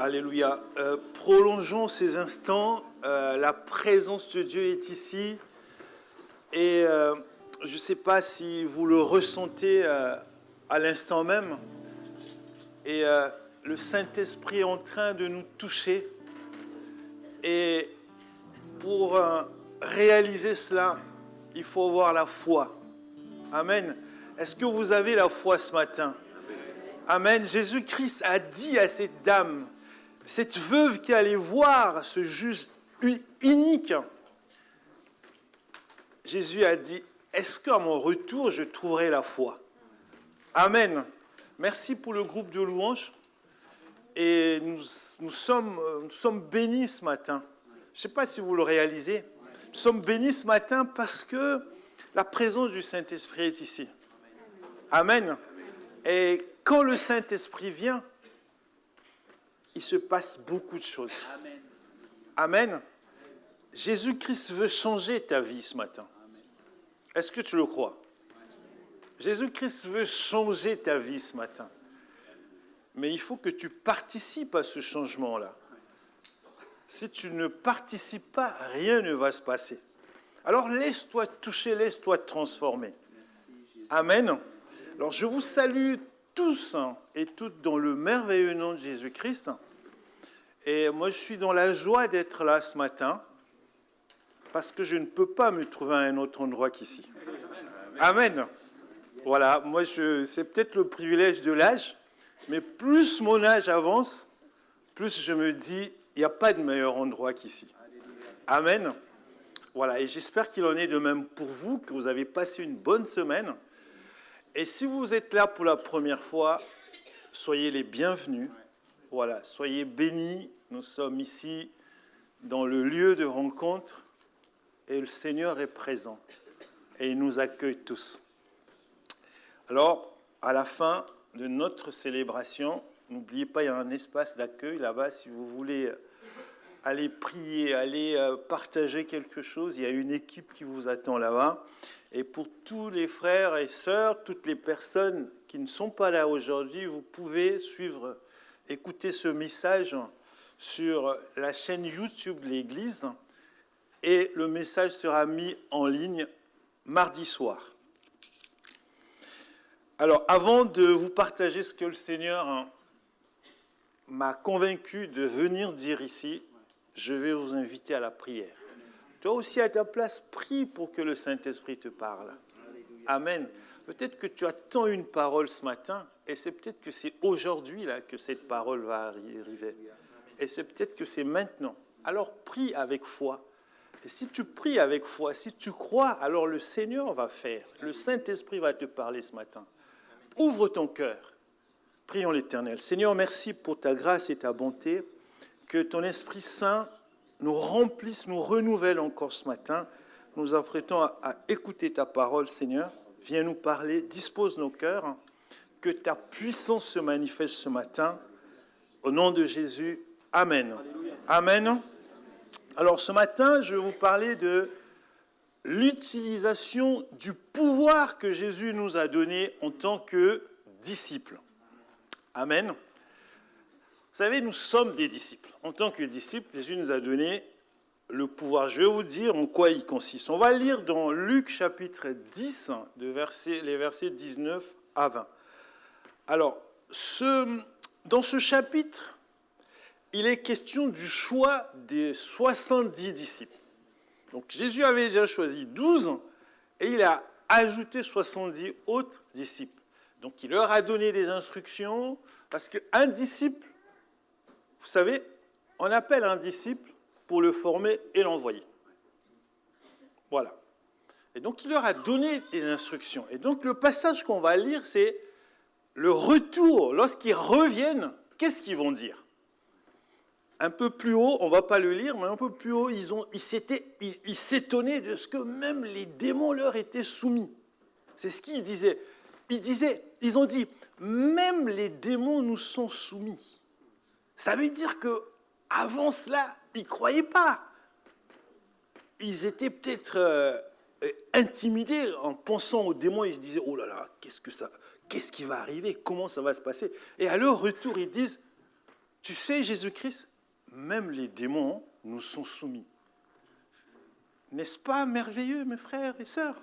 Alléluia. Prolongeons ces instants. La présence de Dieu est ici. Et je ne sais pas si vous le ressentez à l'instant même. Et le Saint-Esprit est en train de nous toucher. Et pour réaliser cela, il faut avoir la foi. Amen. Est-ce que vous avez la foi ce matin? Amen. Jésus-Christ a dit à cette dame, cette veuve qui allait voir ce juge unique, Jésus a dit, est-ce qu'à mon retour, je trouverai la foi? Amen. Merci pour le groupe de louanges. Et nous sommes bénis ce matin. Je ne sais pas si vous le réalisez. Nous sommes bénis ce matin parce que la présence du Saint-Esprit est ici. Amen. Et quand le Saint-Esprit vient, il se passe beaucoup de choses. Amen. Jésus-Christ veut changer ta vie ce matin. Est-ce que tu le crois? Jésus-Christ veut changer ta vie ce matin. Mais il faut que tu participes à ce changement-là. Si tu ne participes pas, rien ne va se passer. Alors laisse-toi toucher, laisse-toi transformer. Amen. Alors je vous salue tous et toutes dans le merveilleux nom de Jésus-Christ. Et moi je suis dans la joie d'être là ce matin parce que je ne peux pas me trouver à un autre endroit qu'ici. Amen. Voilà, moi c'est peut-être le privilège de l'âge, mais plus mon âge avance, plus je me dis, il n'y a pas de meilleur endroit qu'ici. Amen. Voilà, et j'espère qu'il en est de même pour vous, que vous avez passé une bonne semaine. Et si vous êtes là pour la première fois, soyez les bienvenus. Voilà, soyez bénis. Nous sommes ici dans le lieu de rencontre et le Seigneur est présent et il nous accueille tous. Alors, à la fin de notre célébration, n'oubliez pas, il y a un espace d'accueil là-bas si vous voulez aller prier, aller partager quelque chose. Il y a une équipe qui vous attend là-bas. Et pour tous les frères et sœurs, toutes les personnes qui ne sont pas là aujourd'hui, vous pouvez écouter ce message sur la chaîne YouTube de l'Église. Et le message sera mis en ligne mardi soir. Alors, avant de vous partager ce que le Seigneur m'a convaincu de venir dire ici, je vais vous inviter à la prière. Toi aussi, à ta place, prie pour que le Saint-Esprit te parle. Amen. Peut-être que tu attends une parole ce matin, et c'est peut-être que c'est aujourd'hui là que cette parole va arriver. Et c'est peut-être que c'est maintenant. Alors, prie avec foi. Et si tu pries avec foi, si tu crois, alors le Seigneur va faire. Le Saint-Esprit va te parler ce matin. Ouvre ton cœur. Prions l'Éternel. Seigneur, merci pour ta grâce et ta bonté. Que ton Esprit Saint nous remplisse, nous renouvelle encore ce matin. Nous nous apprêtons à écouter ta parole, Seigneur. Viens nous parler, dispose nos cœurs. Que ta puissance se manifeste ce matin. Au nom de Jésus, Amen. Amen. Alors ce matin, je vais vous parler de l'utilisation du pouvoir que Jésus nous a donné en tant que disciples. Amen. Vous savez, nous sommes des disciples. En tant que disciples, Jésus nous a donné le pouvoir. Je vais vous dire en quoi il consiste. On va lire dans Luc chapitre 10, les versets 19 à 20. Alors, dans ce chapitre, il est question du choix des 70 disciples. Donc Jésus avait déjà choisi 12 et il a ajouté 70 autres disciples. Donc il leur a donné des instructions parce qu'un disciple, vous savez, on appelle un disciple pour le former et l'envoyer. Voilà. Et donc il leur a donné des instructions. Et donc le passage qu'on va lire, c'est le retour. Lorsqu'ils reviennent, qu'est-ce qu'ils vont dire? Un peu plus haut, on ne va pas le lire, mais un peu plus haut, ils s'étonnaient de ce que même les démons leur étaient soumis. C'est ce qu'ils disaient. Ils ont dit, même les démons nous sont soumis. Ça veut dire qu'avant cela, ils ne croyaient pas. Ils étaient peut-être intimidés en pensant aux démons. Ils se disaient, oh là là, qu'est-ce qui va arriver? Comment ça va se passer? Et à leur retour, ils disent, Tu sais, Jésus-Christ, même les démons nous sont soumis. N'est-ce pas merveilleux, mes frères et sœurs?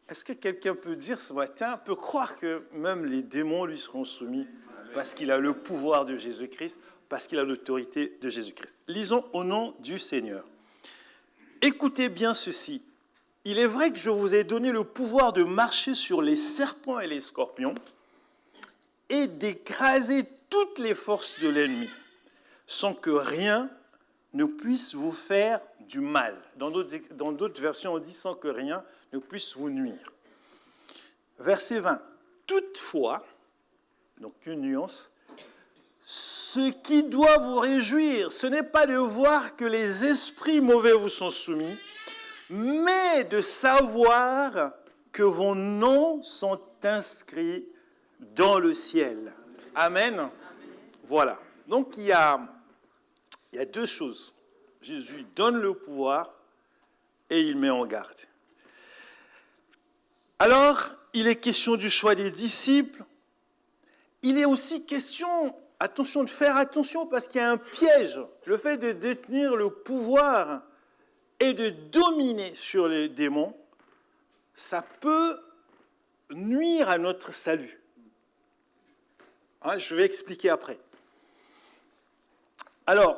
Est-ce que quelqu'un peut dire ce matin, peut croire que même les démons lui seront soumis parce qu'il a le pouvoir de Jésus-Christ, parce qu'il a l'autorité de Jésus-Christ? Lisons au nom du Seigneur. Écoutez bien ceci. Il est vrai que je vous ai donné le pouvoir de marcher sur les serpents et les scorpions et d'écraser toutes les forces de l'ennemi, sans que rien ne puisse vous faire du mal. Dans d'autres versions, on dit sans que rien ne puisse vous nuire. Verset 20. Toutefois, donc une nuance, ce qui doit vous réjouir, ce n'est pas de voir que les esprits mauvais vous sont soumis, mais de savoir que vos noms sont inscrits dans le ciel. Amen. Voilà. Donc il y a deux choses. Jésus donne le pouvoir et il met en garde. Alors, il est question du choix des disciples. Il est aussi question, attention, de faire attention parce qu'il y a un piège. Le fait de détenir le pouvoir et de dominer sur les démons, ça peut nuire à notre salut. Je vais expliquer après. Alors,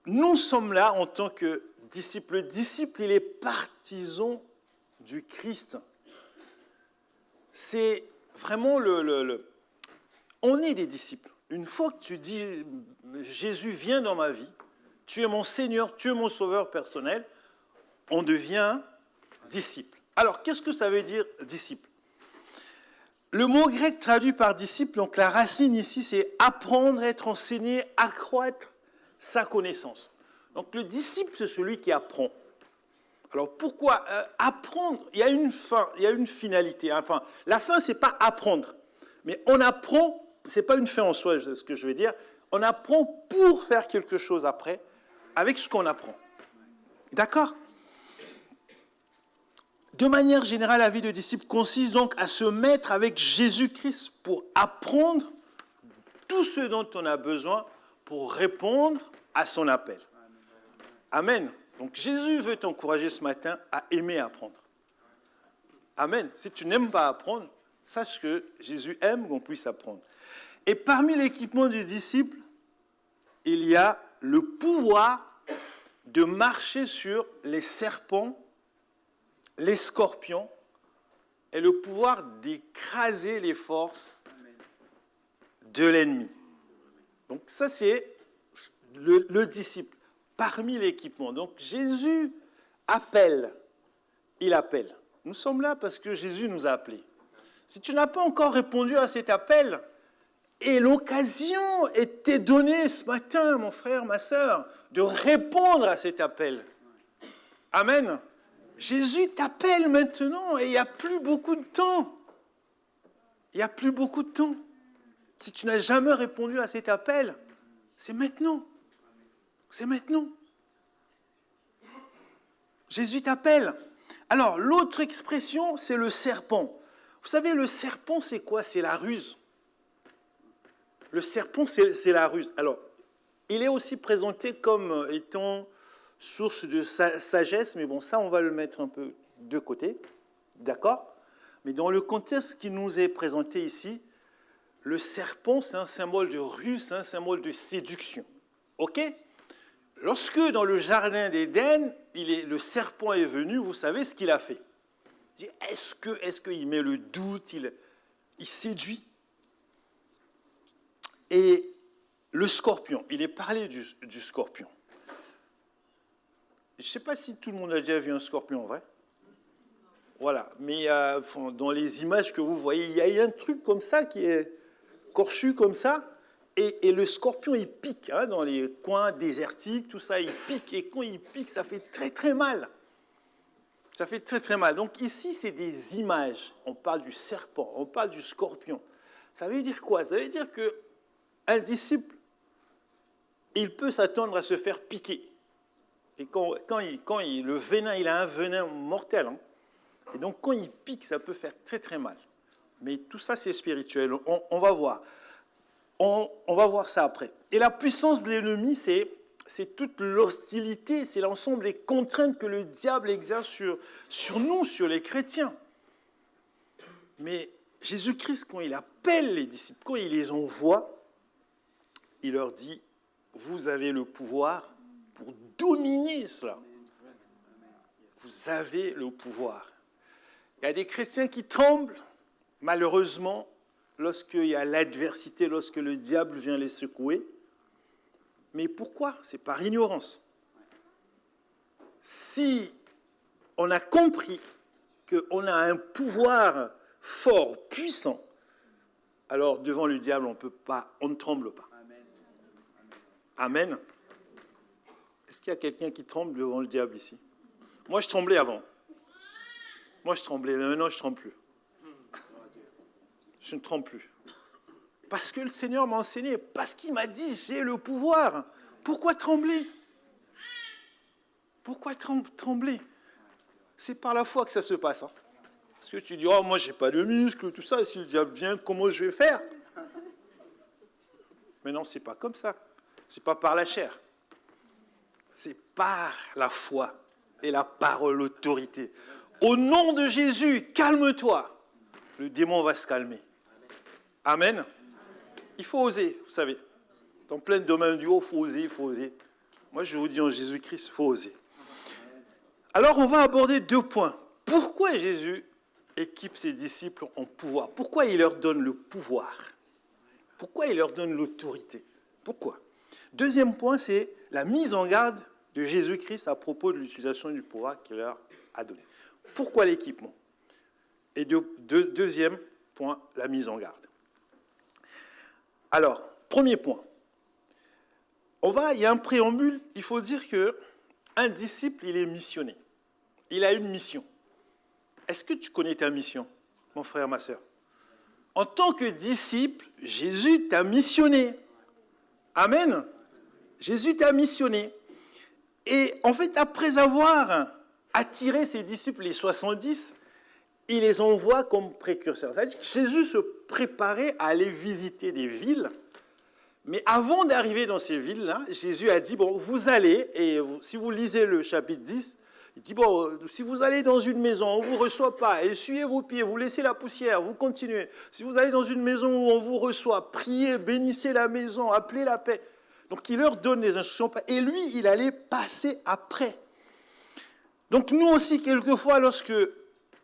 nous sommes là en tant que disciples. Le disciple, il est partisan du Christ. C'est vraiment On est des disciples. Une fois que tu dis « Jésus vient dans ma vie, tu es mon Seigneur, tu es mon Sauveur personnel », on devient disciple. Alors, qu'est-ce que ça veut dire disciple? Le mot grec traduit par disciple, donc la racine ici, c'est apprendre, être enseigné, accroître sa connaissance. Donc le disciple, c'est celui qui apprend. Alors pourquoi apprendre? Il y a une fin, il y a une finalité. Enfin, la fin, c'est pas apprendre, mais on apprend. C'est pas une fin en soi, ce que je veux dire. On apprend pour faire quelque chose après, avec ce qu'on apprend. D'accord? De manière générale, la vie de disciple consiste donc à se mettre avec Jésus-Christ pour apprendre tout ce dont on a besoin pour répondre à son appel. Amen. Donc Jésus veut t'encourager ce matin à aimer apprendre. Amen. Si tu n'aimes pas apprendre, sache que Jésus aime qu'on puisse apprendre. Et parmi l'équipement du disciple, il y a le pouvoir de marcher sur les serpents, les scorpions, et le pouvoir d'écraser les forces de l'ennemi. Donc ça, c'est le disciple, parmi l'équipement. Donc Jésus appelle, il appelle. Nous sommes là parce que Jésus nous a appelés. Si tu n'as pas encore répondu à cet appel, et l'occasion était donnée ce matin, mon frère, ma sœur, de répondre à cet appel. Amen. Jésus t'appelle maintenant et il n'y a plus beaucoup de temps. Il n'y a plus beaucoup de temps. Si tu n'as jamais répondu à cet appel, c'est maintenant. C'est maintenant. Jésus t'appelle. Alors, l'autre expression, c'est le serpent. Vous savez, le serpent, c'est quoi? C'est la ruse. Le serpent, c'est la ruse. Alors, il est aussi présenté comme étant source de sagesse, mais bon, ça, on va le mettre un peu de côté, d'accord? Mais dans le contexte qui nous est présenté ici, le serpent, c'est un symbole de ruse, c'est un symbole de séduction, ok? Lorsque, dans le jardin d'Éden, le serpent est venu, vous savez ce qu'il a fait? Il dit, est-ce qu'il met le doute, il séduit? Et le scorpion, il est parlé du scorpion. Je ne sais pas si tout le monde a déjà vu un scorpion, en vrai. Voilà, mais dans les images que vous voyez, il y a un truc comme ça qui est corchu comme ça, et le scorpion, il pique dans les coins désertiques, tout ça, il pique, et quand il pique, ça fait très très mal. Ça fait très très mal. Donc ici, c'est des images. On parle du serpent, on parle du scorpion. Ça veut dire quoi? Ça veut dire qu'un disciple, il peut s'attendre à se faire piquer. Et le venin, il a un venin mortel. Et donc, quand il pique, ça peut faire très, très mal. Mais tout ça, c'est spirituel. On va voir. On va voir ça après. Et la puissance de l'ennemi, c'est toute l'hostilité, c'est l'ensemble des contraintes que le diable exerce sur nous, sur les chrétiens. Mais Jésus-Christ, quand il appelle les disciples, quand il les envoie, il leur dit, vous avez le pouvoir pour dominer cela. Vous avez le pouvoir. Il y a des chrétiens qui tremblent, malheureusement, lorsqu'il y a l'adversité, lorsque le diable vient les secouer. Mais pourquoi? C'est par ignorance. Si on a compris qu'on a un pouvoir fort, puissant, alors devant le diable, on ne tremble pas. Amen. Est-ce qu'il y a quelqu'un qui tremble devant le diable ici? Moi, je tremblais avant. Moi, je tremblais, mais maintenant, je ne tremble plus. Je ne tremble plus. Parce que le Seigneur m'a enseigné, parce qu'il m'a dit, j'ai le pouvoir. Pourquoi trembler? Pourquoi trembler? C'est par la foi que ça se passe. Hein. Parce que tu dis, oh, moi, je n'ai pas de muscles, tout ça, si le diable vient, comment je vais faire? Mais non, ce n'est pas comme ça. Ce n'est pas par la chair. C'est par la foi et la parole, l'autorité. Au nom de Jésus, calme-toi. Le démon va se calmer. Amen. Il faut oser, vous savez. Dans plein de domaines du haut, il faut oser, il faut oser. Moi, je vous dis en Jésus-Christ, il faut oser. Alors, on va aborder 2 points. Pourquoi Jésus équipe ses disciples en pouvoir? Pourquoi il leur donne le pouvoir? Pourquoi il leur donne l'autorité? Pourquoi? 2e point, c'est la mise en garde de Jésus-Christ à propos de l'utilisation du pouvoir qu'il leur a donné. Pourquoi l'équipement? Et 2e point, la mise en garde. Alors, 1er point. Il y a un préambule, il faut dire qu'un disciple, il est missionné. Il a une mission. Est-ce que tu connais ta mission, mon frère, ma sœur? En tant que disciple, Jésus t'a missionné. Amen. Jésus t'a missionné. Et en fait, après avoir attiré ses disciples, les 70, il les envoie comme précurseurs. C'est-à-dire que Jésus se préparait à aller visiter des villes. Mais avant d'arriver dans ces villes-là, Jésus a dit, bon, vous allez, et si vous lisez le chapitre 10, il dit, bon, si vous allez dans une maison, on ne vous reçoit pas, essuyez vos pieds, vous laissez la poussière, vous continuez. Si vous allez dans une maison où on vous reçoit, priez, bénissez la maison, appelez la paix. Donc, il leur donne des instructions, et lui, il allait passer après. Donc, nous aussi, quelquefois, lorsque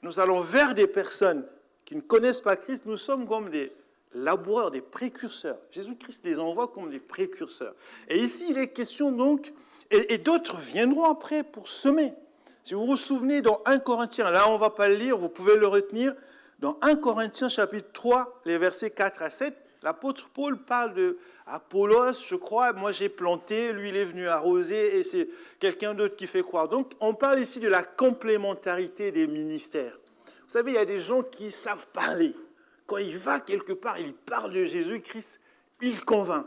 nous allons vers des personnes qui ne connaissent pas Christ, nous sommes comme des laboureurs, des précurseurs. Jésus-Christ les envoie comme des précurseurs. Et ici, il est question donc, et d'autres viendront après pour semer. Si vous vous souvenez, dans 1 Corinthiens, là on ne va pas le lire, vous pouvez le retenir, dans 1 Corinthiens chapitre 3, les versets 4 à 7, l'apôtre Paul parle de Apollos, je crois, moi j'ai planté, lui il est venu arroser, et c'est quelqu'un d'autre qui fait croire. Donc on parle ici de la complémentarité des ministères. Vous savez, il y a des gens qui savent parler. Quand il va quelque part, il parle de Jésus-Christ, il convainc.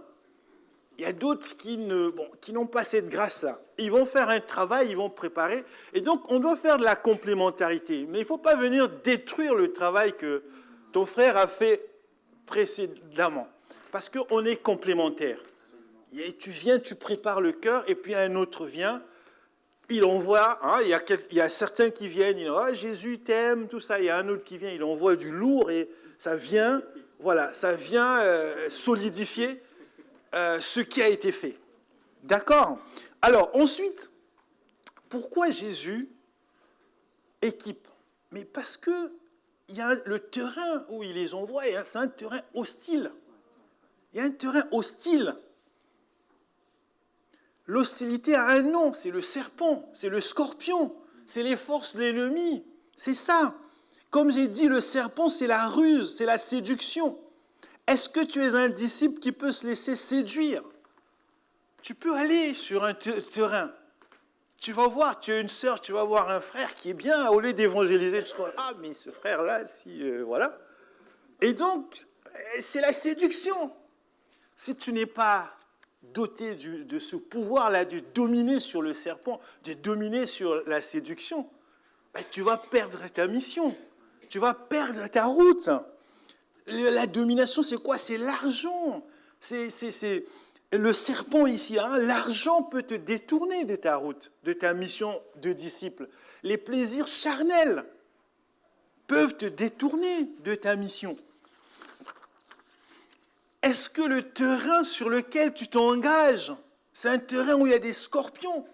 Il y a d'autres qui n'ont pas cette grâce-là. Ils vont faire un travail, ils vont préparer. Et donc, on doit faire de la complémentarité. Mais il ne faut pas venir détruire le travail que ton frère a fait précédemment. Parce qu'on est complémentaires. Tu viens, tu prépares le cœur, et puis un autre vient, il envoie, hein, il y a certains qui viennent, ils disent, ah, Jésus t'aime, tout ça. Il y a un autre qui vient, il envoie du lourd, et ça vient solidifier ce qui a été fait. D'accord? Alors, ensuite, pourquoi Jésus équipe? Mais parce que il y a le terrain où il les envoie, c'est un terrain hostile. Il y a un terrain hostile. L'hostilité a un nom, c'est le serpent, c'est le scorpion, c'est les forces de l'ennemi. C'est ça. Comme j'ai dit, le serpent, c'est la ruse, c'est la séduction. Est-ce que tu es un disciple qui peut se laisser séduire? Tu peux aller sur un terrain. Tu vas voir, tu as une sœur, tu vas voir un frère qui est bien, au lieu d'évangéliser, tu te dis, ah, mais ce frère-là, voilà. Et donc, c'est la séduction. Si tu n'es pas doté de ce pouvoir-là, de dominer sur le serpent, de dominer sur la séduction, tu vas perdre ta mission. Tu vas perdre ta route. La domination, c'est quoi? C'est l'argent. C'est le serpent ici. Hein, l'argent peut te détourner de ta route, de ta mission de disciple. Les plaisirs charnels peuvent te détourner de ta mission. Est-ce que le terrain sur lequel tu t'engages, c'est un terrain où il y a des scorpions?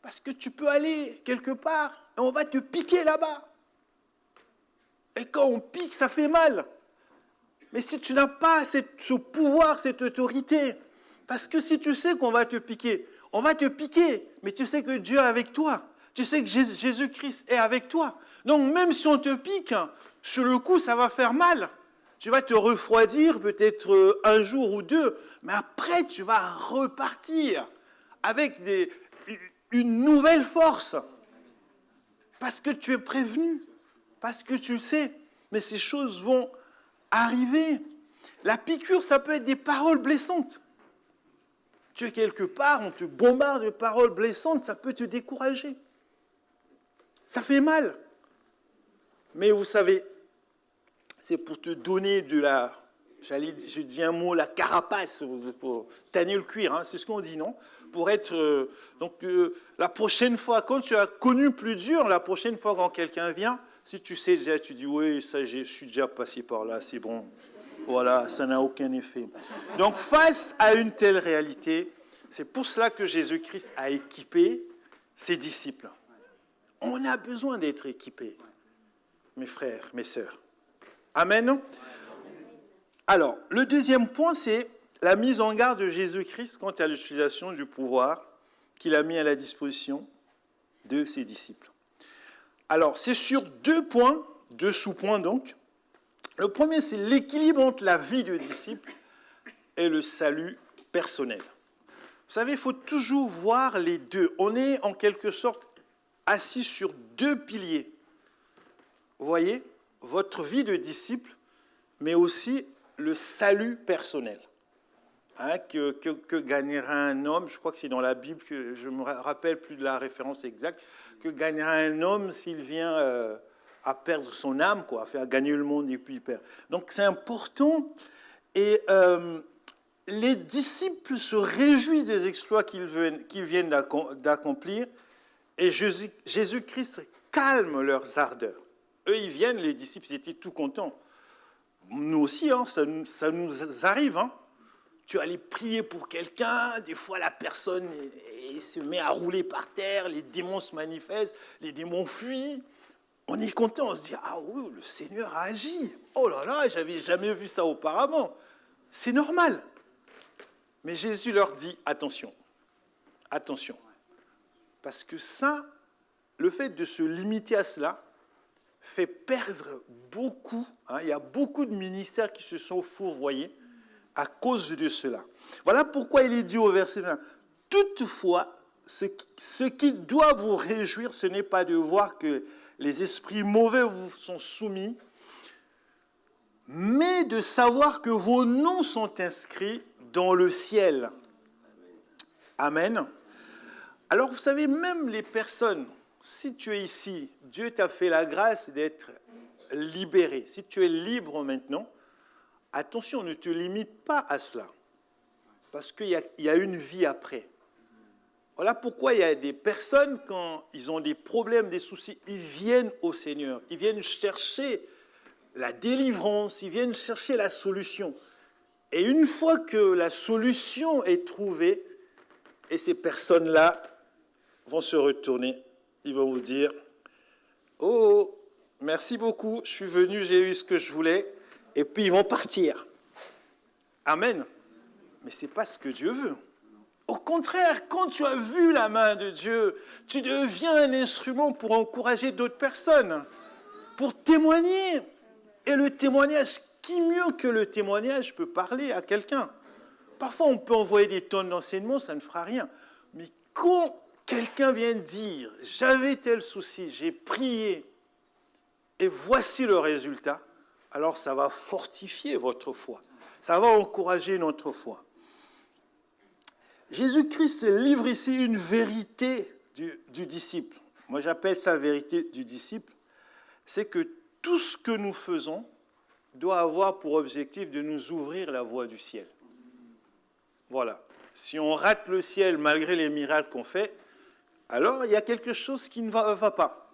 Parce que tu peux aller quelque part et on va te piquer là-bas. Et quand on pique, ça fait mal. Mais si tu n'as pas ce pouvoir, cette autorité, parce que si tu sais qu'on va te piquer, on va te piquer, mais tu sais que Dieu est avec toi. Tu sais que Jésus-Christ est avec toi. Donc même si on te pique, sur le coup, ça va faire mal. Tu vas te refroidir peut-être un jour ou deux, mais après, tu vas repartir avec une nouvelle force. Parce que tu es prévenu, parce que tu le sais. Mais ces choses vont arriver. La piqûre, ça peut être des paroles blessantes. Tu es quelque part, on te bombarde de paroles blessantes, ça peut te décourager. Ça fait mal. Mais vous savez, c'est pour te donner je dis un mot, la carapace, pour tanner le cuir, hein, c'est ce qu'on dit, non? Pour être, la prochaine fois, quand tu as connu plus dur, la prochaine fois quand quelqu'un vient, si tu sais déjà, tu dis, oui, ça, je suis déjà passé par là, c'est bon. Voilà, ça n'a aucun effet. Donc, face à une telle réalité, c'est pour cela que Jésus-Christ a équipé ses disciples. On a besoin d'être équipés, mes frères, mes sœurs. Amen. Alors, le deuxième point, c'est la mise en garde de Jésus-Christ quant à l'utilisation du pouvoir qu'il a mis à la disposition de ses disciples. Alors, c'est sur deux points, deux sous-points donc. Le premier, c'est l'équilibre entre la vie de disciple et le salut personnel. Vous savez, il faut toujours voir les deux. On est en quelque sorte assis sur deux piliers. Vous voyez, votre vie de disciple, mais aussi le salut personnel. Hein, que gagnera un homme, je crois que c'est dans la Bible, que je ne me rappelle plus de la référence exacte, que gagnera un homme s'il vient à perdre son âme, quoi, à faire gagner le monde et puis il perd. Donc c'est important. Et les disciples se réjouissent des exploits qu'ils viennent d'accomplir et Jésus-Christ calme leurs ardeurs. Eux, ils viennent, les disciples, ils étaient tout contents. Nous aussi, hein, ça nous arrive. Hein. Tu allais prier pour quelqu'un, des fois la personne se met à rouler par terre, les démons se manifestent, les démons fuient. On est content, on se dit, ah oui, le Seigneur a agi. Oh là là, j'avais jamais vu ça auparavant. C'est normal. Mais Jésus leur dit, attention, attention. Parce que ça, le fait de se limiter à cela, fait perdre beaucoup. Hein, il y a beaucoup de ministères qui se sont fourvoyés à cause de cela. Voilà pourquoi il est dit au verset 20, toutefois, ce qui doit vous réjouir, ce n'est pas de voir que les esprits mauvais vous sont soumis, mais de savoir que vos noms sont inscrits dans le ciel. Amen. Alors, vous savez, même les personnes, si tu es ici, Dieu t'a fait la grâce d'être libéré. Si tu es libre maintenant, attention, ne te limite pas à cela. Parce qu'il y a une vie après. Voilà pourquoi il y a des personnes, quand ils ont des problèmes, des soucis, ils viennent au Seigneur. Ils viennent chercher la délivrance, ils viennent chercher la solution. Et une fois que la solution est trouvée, et ces personnes-là vont se retourner, ils vont vous dire, oh, merci beaucoup, je suis venu, j'ai eu ce que je voulais, et puis ils vont partir. Amen. Mais ce n'est pas ce que Dieu veut. Au contraire, quand tu as vu la main de Dieu, tu deviens un instrument pour encourager d'autres personnes, pour témoigner. Et le témoignage, qui mieux que le témoignage peut parler à quelqu'un? Parfois, on peut envoyer des tonnes d'enseignements, ça ne fera rien. Mais quand quelqu'un vient dire « j'avais tel souci, j'ai prié, et voici le résultat », alors ça va fortifier votre foi. Ça va encourager notre foi. Jésus-Christ livre ici une vérité du disciple. Moi, j'appelle ça vérité du disciple. C'est que tout ce que nous faisons doit avoir pour objectif de nous ouvrir la voie du ciel. Voilà. Si on rate le ciel malgré les miracles qu'on fait, alors il y a quelque chose qui ne va pas.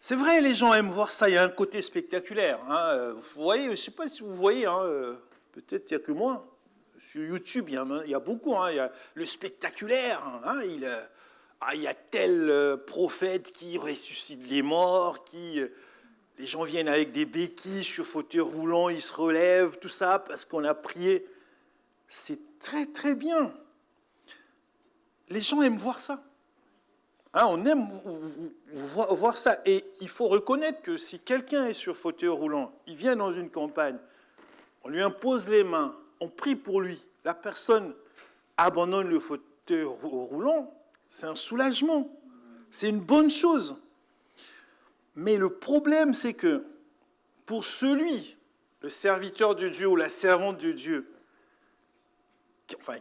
C'est vrai, les gens aiment voir ça, il y a un côté spectaculaire. Hein. Vous voyez, je ne sais pas si vous voyez, hein, peut-être il n'y a que moi. Sur YouTube, il y a beaucoup, hein, il y a le spectaculaire. Hein, il y a tel prophète qui ressuscite les morts, les gens viennent avec des béquilles sur fauteuil roulant, ils se relèvent, tout ça, parce qu'on a prié. C'est très, très bien. Les gens aiment voir ça. Hein, on aime voir ça. Et il faut reconnaître que si quelqu'un est sur fauteuil roulant, il vient dans une campagne, on lui impose les mains, on prie pour lui, la personne abandonne le fauteuil roulant, c'est un soulagement. C'est une bonne chose. Mais le problème, c'est que pour celui, le serviteur de Dieu ou la servante de Dieu,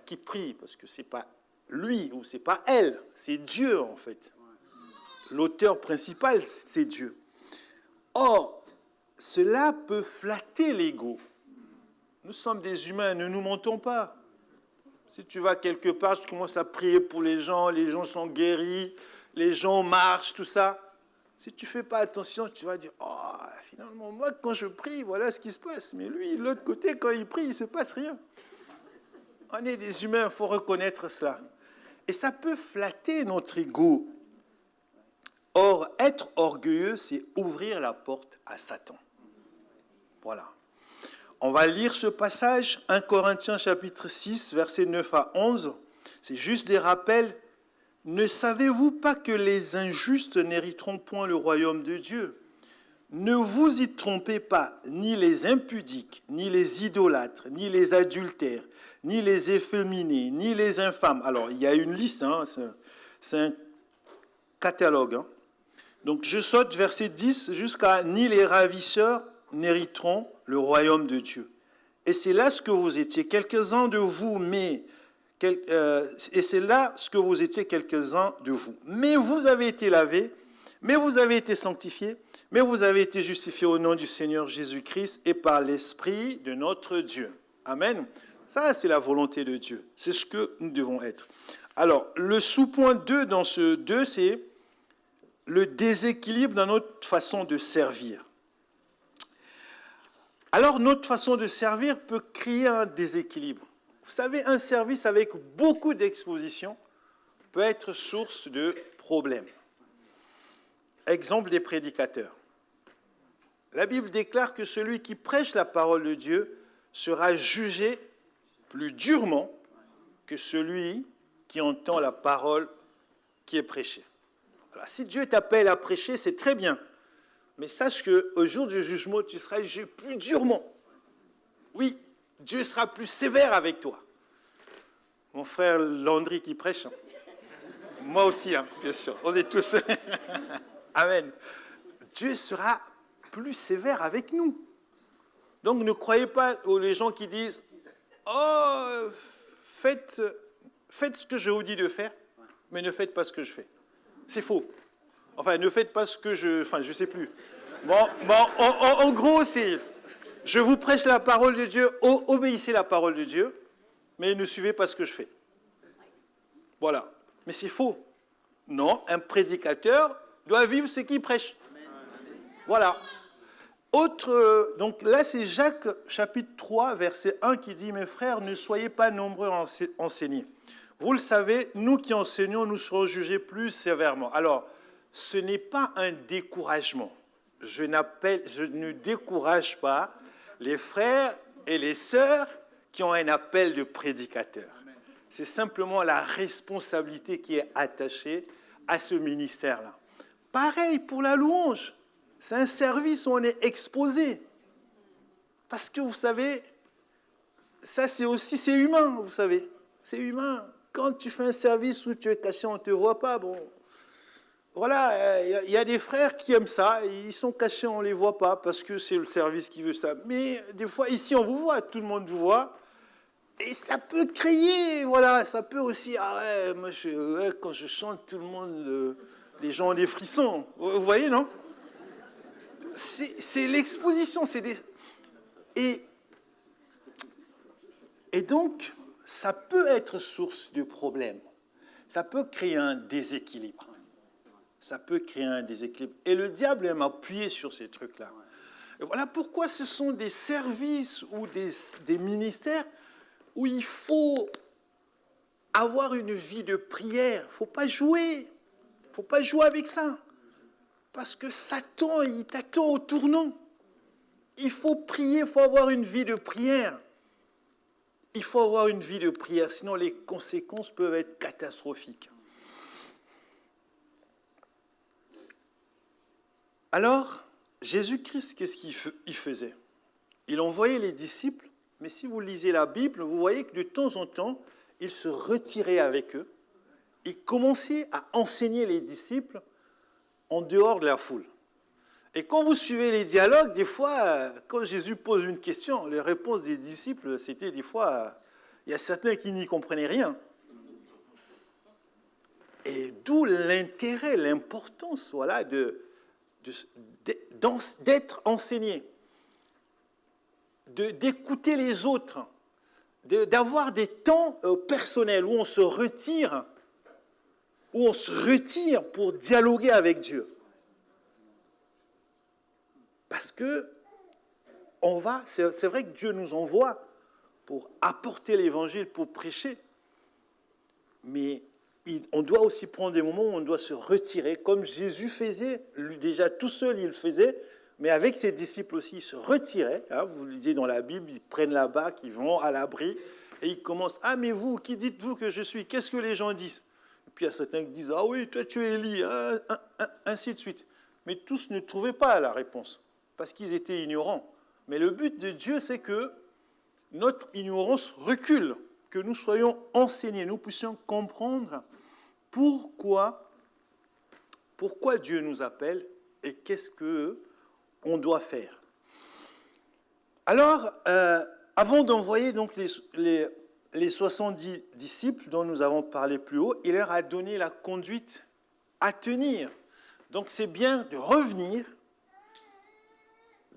qui prie, parce que ce n'est pas lui ou ce n'est pas elle, c'est Dieu en fait. L'auteur principal, c'est Dieu. Or, cela peut flatter l'ego. Nous sommes des humains, ne nous mentons pas. Si tu vas quelque part, tu commences à prier pour les gens sont guéris, les gens marchent, tout ça. Si tu ne fais pas attention, tu vas dire « Oh, finalement, moi, quand je prie, voilà ce qui se passe. » Mais lui, de l'autre côté, quand il prie, il ne se passe rien. On est des humains, il faut reconnaître cela. Et ça peut flatter notre ego. Or, être orgueilleux, c'est ouvrir la porte à Satan. Voilà. On va lire ce passage, 1 Corinthiens chapitre 6, versets 9 à 11. C'est juste des rappels. Ne savez-vous pas que les injustes n'hériteront point le royaume de Dieu ? Ne vous y trompez pas, ni les impudiques, ni les idolâtres, ni les adultères, ni les efféminés, ni les infâmes. Alors, il y a une liste, hein, c'est un catalogue. Hein. Donc, je saute verset 10 jusqu'à « Ni les ravisseurs n'hériteront le royaume de Dieu. » Et c'est là ce que vous étiez, quelques-uns de vous, et c'est là ce que vous étiez quelques-uns de vous. Mais vous avez été lavés, mais vous avez été sanctifiés, mais vous avez été justifiés au nom du Seigneur Jésus-Christ et par l'Esprit de notre Dieu. Amen. Ça, c'est la volonté de Dieu. C'est ce que nous devons être. Alors, le sous-point 2 dans ce 2, c'est le déséquilibre dans notre façon de servir. Alors, notre façon de servir peut créer un déséquilibre. Vous savez, un service avec beaucoup d'exposition peut être source de problèmes. Exemple des prédicateurs. La Bible déclare que celui qui prêche la parole de Dieu sera jugé plus durement que celui qui entend la parole qui est prêchée. Alors, si Dieu t'appelle à prêcher, c'est très bien. Mais sache qu'au jour du jugement, tu seras jugé plus durement. Oui, Dieu sera plus sévère avec toi. Mon frère Landry qui prêche. Hein. Moi aussi, hein, bien sûr. On est tous. Amen. Dieu sera plus sévère avec nous. Donc ne croyez pas aux gens qui disent « Oh, faites ce que je vous dis de faire, mais ne faites pas ce que je fais. » C'est faux. Enfin, ne faites pas ce que je... Enfin, je ne sais plus. En gros, c'est... Je vous prêche la parole de Dieu, obéissez la parole de Dieu, mais ne suivez pas ce que je fais. Voilà. Mais c'est faux. Non, un prédicateur doit vivre ce qu'il prêche. Voilà. Donc là, c'est Jacques, chapitre 3, verset 1, qui dit « Mes frères, ne soyez pas nombreux à enseigner. Vous le savez, nous qui enseignons, nous serons jugés plus sévèrement. » Alors, ce n'est pas un découragement. Je ne décourage pas les frères et les sœurs qui ont un appel de prédicateur. C'est simplement la responsabilité qui est attachée à ce ministère-là. Pareil pour la louange. C'est un service où on est exposé. Parce que vous savez, ça c'est humain, vous savez. C'est humain. Quand tu fais un service où tu es caché, on ne te voit pas, bon... Voilà, il y a des frères qui aiment ça, ils sont cachés, on ne les voit pas, parce que c'est le service qui veut ça. Mais des fois, ici, on vous voit, tout le monde vous voit, et ça peut crier, voilà, ça peut aussi, moi, quand je chante, tout le monde, les gens ont des frissons, vous voyez, non? C'est l'exposition, Et Et donc, ça peut être source de problèmes. Ça peut créer un déséquilibre. Ça peut créer un déséquilibre. Et le diable aime appuyer sur ces trucs-là. Et voilà pourquoi ce sont des services ou des ministères où il faut avoir une vie de prière. Il ne faut pas jouer. Il ne faut pas jouer avec ça. Parce que Satan, il t'attend au tournant. Il faut prier, il faut avoir une vie de prière. Il faut avoir une vie de prière, sinon les conséquences peuvent être catastrophiques. Alors, Jésus-Christ, qu'est-ce qu'il faisait? Il envoyait les disciples, mais si vous lisez la Bible, vous voyez que de temps en temps, il se retirait avec eux. Il commençait à enseigner les disciples en dehors de la foule. Et quand vous suivez les dialogues, des fois, quand Jésus pose une question, les réponses des disciples, c'était des fois, il y a certains qui n'y comprenaient rien. Et d'où l'intérêt, l'importance, voilà, d'être enseigné, d'écouter les autres, d'avoir des temps personnels où on se retire pour dialoguer avec Dieu. Parce que c'est vrai que Dieu nous envoie pour apporter l'évangile, pour prêcher, mais on doit aussi prendre des moments où on doit se retirer, comme Jésus faisait, lui déjà tout seul il le faisait, mais avec ses disciples aussi, il se retirait. Hein, vous lisez dans la Bible, ils prennent la barque, ils vont à l'abri, et ils commencent, « Ah, mais vous, qui dites-vous que je suis? Qu'est-ce que les gens disent ?» Et puis il y a certains qui disent, « Ah oui, toi tu es Élie, hein, ainsi de suite. » Mais tous ne trouvaient pas la réponse, parce qu'ils étaient ignorants. Mais le but de Dieu, c'est que notre ignorance recule, que nous soyons enseignés, nous puissions comprendre pourquoi Dieu nous appelle et qu'est-ce qu'on doit faire. Alors, avant d'envoyer donc les 70 disciples dont nous avons parlé plus haut, il leur a donné la conduite à tenir. Donc c'est bien de revenir,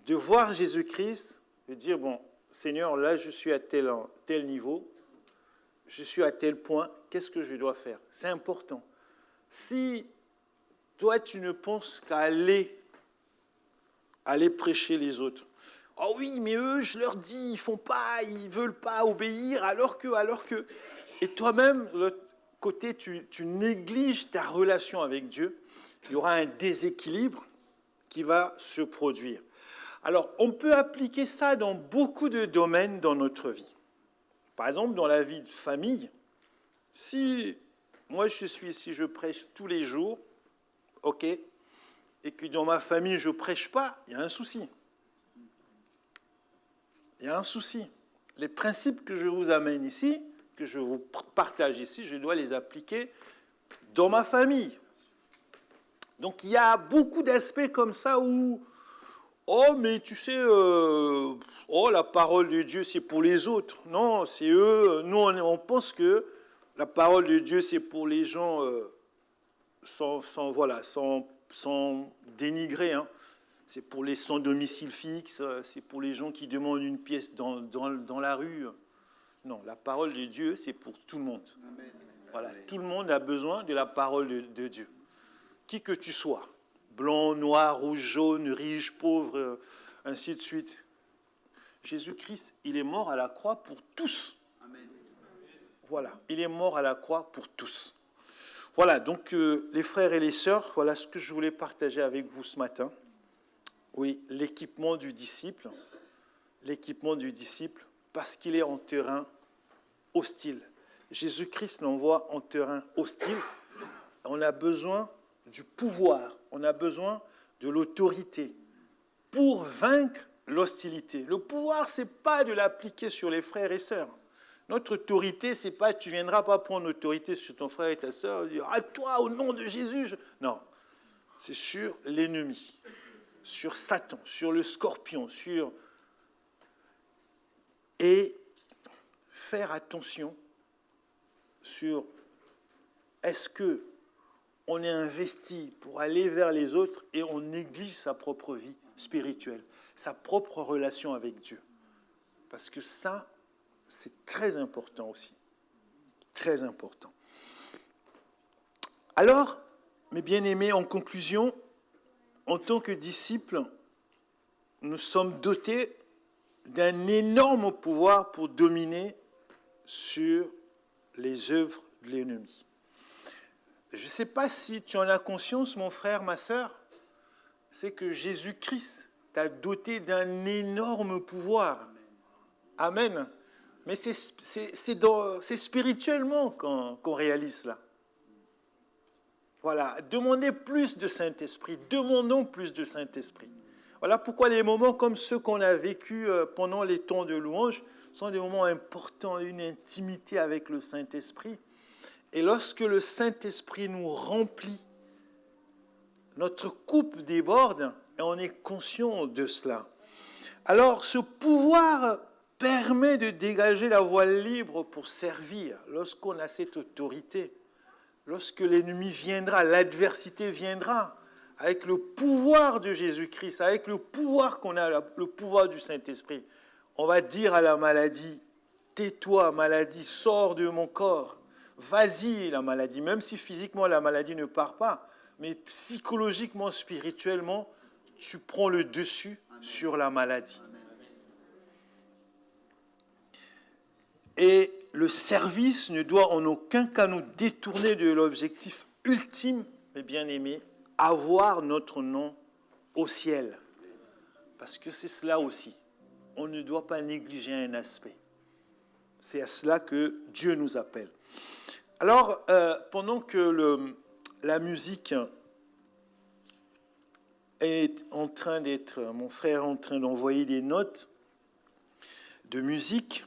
de voir Jésus-Christ, de dire, bon, Seigneur, là je suis à tel niveau, je suis à tel point, qu'est-ce que je dois faire? C'est important. Si toi tu ne penses qu'à aller prêcher les autres, oh oui, mais eux, je leur dis, ils font pas, ils veulent pas obéir, alors que, et toi-même, de l'autre côté, tu négliges ta relation avec Dieu, il y aura un déséquilibre qui va se produire. Alors, on peut appliquer ça dans beaucoup de domaines dans notre vie. Par exemple, dans la vie de famille, si moi je prêche tous les jours, ok, et que dans ma famille je ne prêche pas, il y a un souci. Il y a un souci. Les principes que je vous amène ici, que je vous partage ici, je dois les appliquer dans ma famille. Donc il y a beaucoup d'aspects comme ça où, oh mais tu sais, la parole de Dieu c'est pour les autres. Non, c'est eux. Nous on pense que la parole de Dieu c'est pour les gens sans dénigrer. Hein. C'est pour les sans domicile fixe, c'est pour les gens qui demandent une pièce dans la rue. Non, la parole de Dieu c'est pour tout le monde. Voilà, tout le monde a besoin de la parole de Dieu. Qui que tu sois, blanc, noir, rouge, jaune, riche, pauvre, ainsi de suite. Jésus-Christ, il est mort à la croix pour tous. Amen. Voilà, il est mort à la croix pour tous. Voilà, donc les frères et les sœurs, voilà ce que je voulais partager avec vous ce matin. Oui, l'équipement du disciple, parce qu'il est en terrain hostile. Jésus-Christ l'envoie en terrain hostile. On a besoin du pouvoir, on a besoin de l'autorité pour vaincre l'hostilité. Le pouvoir, ce n'est pas de l'appliquer sur les frères et sœurs. Notre autorité, c'est pas, tu ne viendras pas prendre l'autorité sur ton frère et ta sœur et dire « Ah, toi, au nom de Jésus !» Non, c'est sur l'ennemi, sur Satan, sur le scorpion, et faire attention sur est-ce que on est investi pour aller vers les autres et on néglige sa propre vie spirituelle, sa propre relation avec Dieu. Parce que ça c'est très important aussi. Très important. Alors, mes bien-aimés, en conclusion, en tant que disciples, nous sommes dotés d'un énorme pouvoir pour dominer sur les œuvres de l'ennemi. Je ne sais pas si tu en as conscience, mon frère, ma sœur, c'est que Jésus-Christ t'a doté d'un énorme pouvoir. Amen. Mais c'est spirituellement qu'on réalise cela. Voilà, demandez plus de Saint-Esprit, demandons plus de Saint-Esprit. Voilà pourquoi les moments comme ceux qu'on a vécus pendant les temps de louange sont des moments importants, une intimité avec le Saint-Esprit. Et lorsque le Saint-Esprit nous remplit, notre coupe déborde et on est conscient de cela. Alors, ce pouvoir permet de dégager la voie libre pour servir lorsqu'on a cette autorité. Lorsque l'ennemi viendra, l'adversité viendra, avec le pouvoir de Jésus-Christ, avec le pouvoir qu'on a, le pouvoir du Saint-Esprit, on va dire à la maladie, tais-toi maladie, sors de mon corps, vas-y la maladie, même si physiquement la maladie ne part pas, mais psychologiquement, spirituellement, tu prends le dessus sur la maladie. Et le service ne doit en aucun cas nous détourner de l'objectif ultime, mes bien-aimés, avoir notre nom au ciel. Parce que c'est cela aussi. On ne doit pas négliger un aspect. C'est à cela que Dieu nous appelle. Alors, pendant que la musique est en train d'être, mon frère est en train d'envoyer des notes de musique,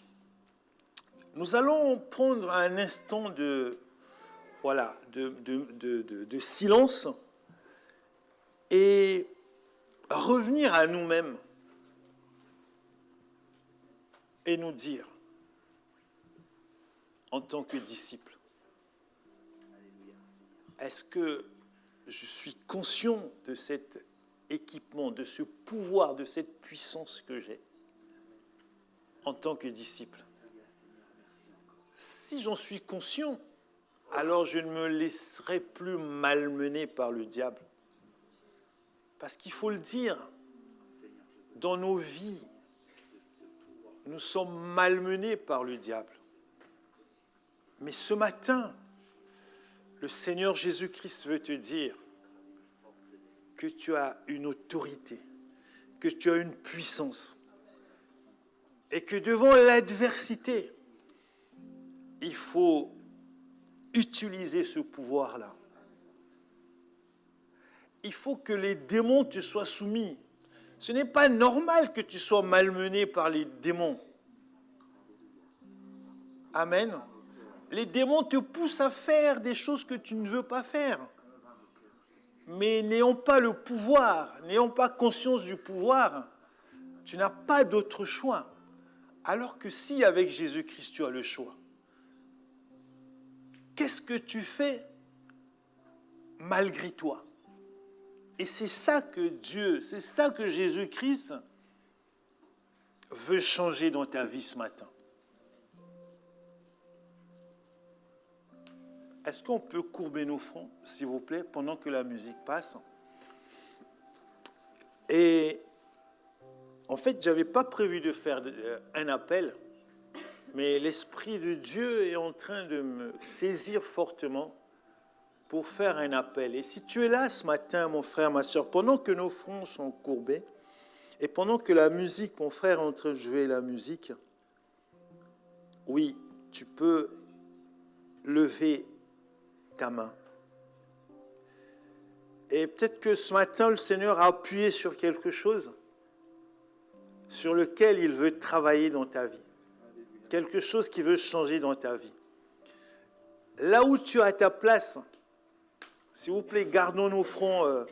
nous allons prendre un instant de silence et revenir à nous-mêmes et nous dire, en tant que disciples, est-ce que je suis conscient de cet équipement, de ce pouvoir, de cette puissance que j'ai en tant que disciple? Si j'en suis conscient, alors je ne me laisserai plus malmener par le diable. Parce qu'il faut le dire, dans nos vies, nous sommes malmenés par le diable. Mais ce matin, le Seigneur Jésus-Christ veut te dire que tu as une autorité, que tu as une puissance, et que devant l'adversité, il faut utiliser ce pouvoir-là. Il faut que les démons te soient soumis. Ce n'est pas normal que tu sois malmené par les démons. Amen. Les démons te poussent à faire des choses que tu ne veux pas faire. Mais n'ayant pas le pouvoir, n'ayant pas conscience du pouvoir, tu n'as pas d'autre choix. Alors que si avec Jésus-Christ tu as le choix, qu'est-ce que tu fais malgré toi? Et c'est ça que Dieu, c'est ça que Jésus-Christ veut changer dans ta vie ce matin. Est-ce qu'on peut courber nos fronts, s'il vous plaît, pendant que la musique passe? Et en fait, je n'avais pas prévu de faire un appel, mais l'Esprit de Dieu est en train de me saisir fortement pour faire un appel. Et si tu es là ce matin, mon frère, ma soeur, pendant que nos fronts sont courbés, et pendant que la musique, mon frère est en train de jouer la musique, oui, tu peux lever ta main. Et peut-être que ce matin, le Seigneur a appuyé sur quelque chose sur lequel il veut travailler dans ta vie. Quelque chose qui veut changer dans ta vie. Là où tu as ta place, s'il vous plaît, gardons nos fronts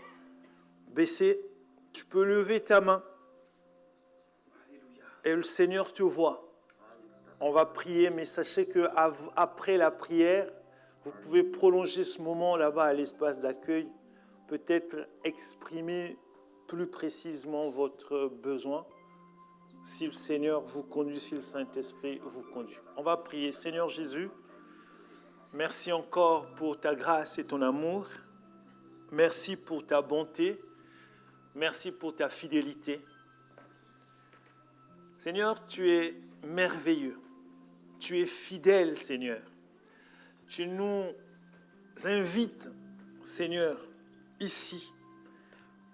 baissés. Tu peux lever ta main. Et le Seigneur te voit. On va prier, mais sachez qu'après la prière, vous pouvez prolonger ce moment là-bas à l'espace d'accueil, peut-être exprimer plus précisément votre besoin. si le Seigneur vous conduit, si le Saint-Esprit vous conduit. On va prier. Seigneur Jésus, merci encore pour ta grâce et ton amour. Merci pour ta bonté. Merci pour ta fidélité. Seigneur, tu es merveilleux. Tu es fidèle, Seigneur. Tu nous invites, Seigneur, ici,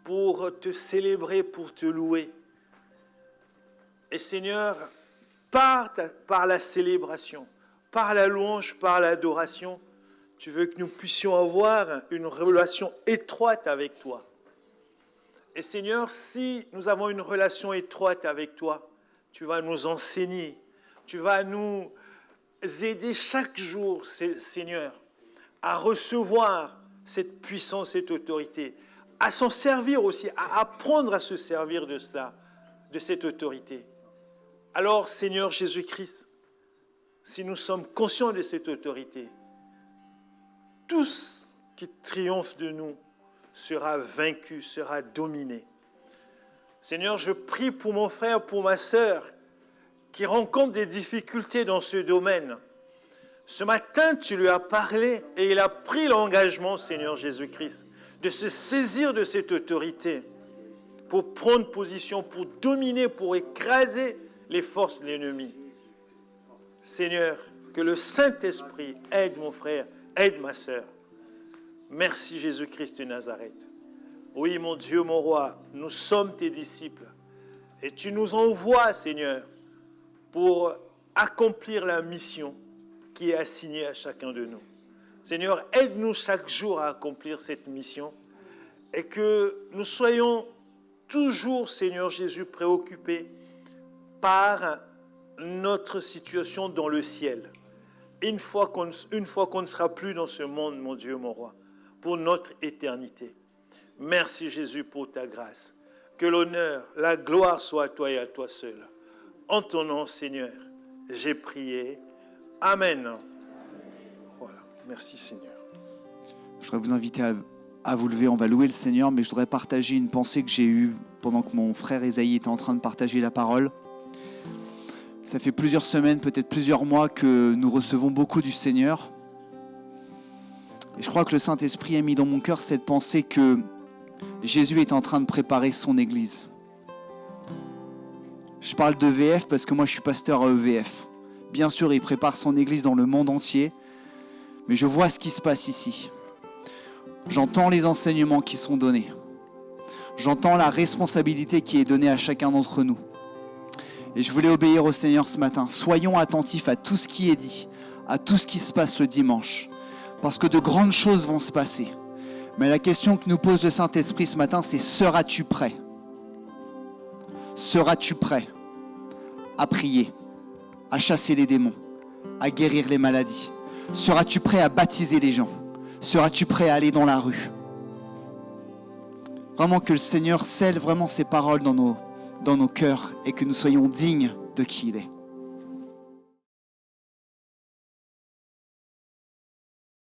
pour te célébrer, pour te louer. Et Seigneur, par la célébration, par la louange, par l'adoration, tu veux que nous puissions avoir une relation étroite avec toi. Et Seigneur, si nous avons une relation étroite avec toi, tu vas nous enseigner, tu vas nous aider chaque jour, Seigneur, à recevoir cette puissance, cette autorité, à s'en servir aussi, à apprendre à se servir de cela, de cette autorité. Alors, Seigneur Jésus-Christ, si nous sommes conscients de cette autorité, tout ce qui triomphe de nous sera vaincu, sera dominé. Seigneur, je prie pour mon frère, pour ma sœur, qui rencontre des difficultés dans ce domaine. Ce matin, tu lui as parlé et il a pris l'engagement, Seigneur Jésus-Christ, de se saisir de cette autorité pour prendre position, pour dominer, pour écraser les forces de l'ennemi. Seigneur, que le Saint-Esprit aide mon frère, aide ma sœur. Merci Jésus-Christ de Nazareth. Oui, mon Dieu, mon roi, nous sommes tes disciples et tu nous envoies, Seigneur, pour accomplir la mission qui est assignée à chacun de nous. Seigneur, aide-nous chaque jour à accomplir cette mission et que nous soyons toujours, Seigneur Jésus, préoccupés par notre situation dans le ciel. Une fois qu'on ne sera plus dans ce monde, mon Dieu, mon roi, pour notre éternité. Merci Jésus pour ta grâce. Que l'honneur, la gloire soit à toi et à toi seul. En ton nom, Seigneur, j'ai prié. Amen. Voilà. Merci Seigneur. Je voudrais vous inviter à vous lever. On va louer le Seigneur, mais je voudrais partager une pensée que j'ai eue pendant que mon frère Esaïe était en train de partager la parole. Ça fait plusieurs semaines, peut-être plusieurs mois que nous recevons beaucoup du Seigneur. Et je crois que le Saint-Esprit a mis dans mon cœur cette pensée que Jésus est en train de préparer son Église. Je parle d'EVF parce que moi je suis pasteur à EVF. Bien sûr, il prépare son Église dans le monde entier, mais je vois ce qui se passe ici. J'entends les enseignements qui sont donnés. J'entends la responsabilité qui est donnée à chacun d'entre nous. Et je voulais obéir au Seigneur ce matin. Soyons attentifs à tout ce qui est dit, à tout ce qui se passe le dimanche. Parce que de grandes choses vont se passer. Mais la question que nous pose le Saint-Esprit ce matin, c'est: seras-tu prêt ? Seras-tu prêt à prier, à chasser les démons, à guérir les maladies ? Seras-tu prêt à baptiser les gens ? Seras-tu prêt à aller dans la rue ? Vraiment que le Seigneur scelle vraiment ses paroles dans nos cœurs et que nous soyons dignes de qui il est.